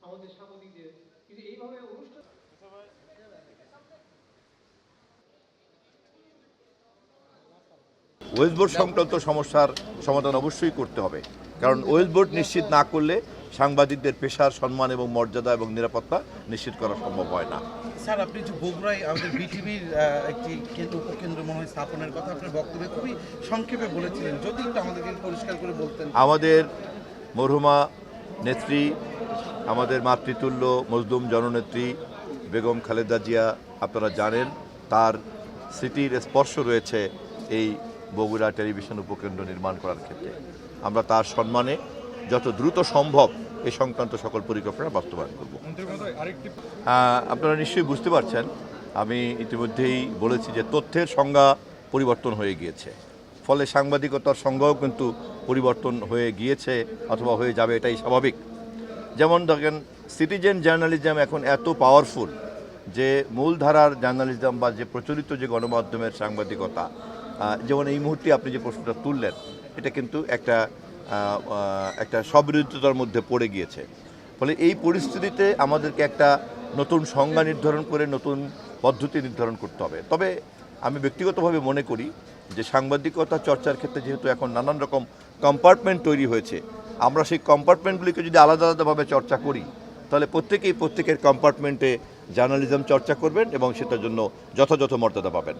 আমাদের সাংবাদিকদের কিন্তু এইভাবে অনুষ্ঠান ওয়েলস বোর্ড সংক্রান্ত সমস্যার সমাধান অবশ্যই করতে হবে, কারণ ওয়েলস বোর্ড নিশ্চিত না করলে সাংবাদিকদের পেশার সম্মান এবং মর্যাদা এবং নিরাপত্তা নিশ্চিত করা সম্ভব হয় না। স্যার, আপনি যে বগুড়ায় আমাদের বিটিভির একটি উপকেন্দ্র মনে হয় স্থাপনের কথা আপনার বক্তব্যে খুবই সংক্ষেপে বলেছিলেন, যদি একটু আমাদেরকে পরিষ্কার করে বলতেন। আমাদের মরহুমা নেত্রী, আমাদের মাতৃতুল্য মজলুম জননেত্রী বেগম খালেদা জিয়া, আপনারা জানেন তার স্মৃতির স্পর্শ রয়েছে এই বগুড়া টেলিভিশন উপকেন্দ্র নির্মাণ করার ক্ষেত্রে। আমরা তার সম্মানে যত দ্রুত সম্ভব এই সংক্রান্ত সকল পরিকল্পনা বাস্তবায়ন করব। আপনারা নিশ্চয়ই বুঝতে পারছেন, আমি ইতিমধ্যেই বলেছি যে তথ্যের সংজ্ঞা পরিবর্তন হয়ে গিয়েছে, ফলে সাংবাদিকতার সংজ্ঞাও কিন্তু পরিবর্তন হয়ে গিয়েছে অথবা হয়ে যাবে, এটাই স্বাভাবিক। যেমন দেখেন, সিটিজেন জার্নালিজম এখন এত পাওয়ারফুল যে মূলধারার জার্নালিজম বা যে প্রচলিত যে গণমাধ্যমের সাংবাদিকতা, যেমন এই মুহূর্তে আপনি যে প্রশ্নটা তুললেন, এটা কিন্তু একটা স্ববিরোধিতার মধ্যে পড়ে গিয়েছে। ফলে এই পরিস্থিতিতে আমাদেরকে একটা নতুন সংজ্ঞা নির্ধারণ করে নতুন পদ্ধতি নির্ধারণ করতে হবে। তবে আমি ব্যক্তিগতভাবে মনে করি যে সাংবাদিকতা চর্চার ক্ষেত্রে যেহেতু এখন নানান রকম কম্পার্টমেন্ট তৈরি হয়েছে, আমরা সেই কম্পার্টমেন্টগুলিকে যদি আলাদা আলাদাভাবে চর্চা করি, তাহলে প্রত্যেকেই প্রত্যেকের কম্পার্টমেন্টে জার্নালিজম চর্চা করবেন এবং সেটার জন্য যথাযথ মর্যাদা পাবেন।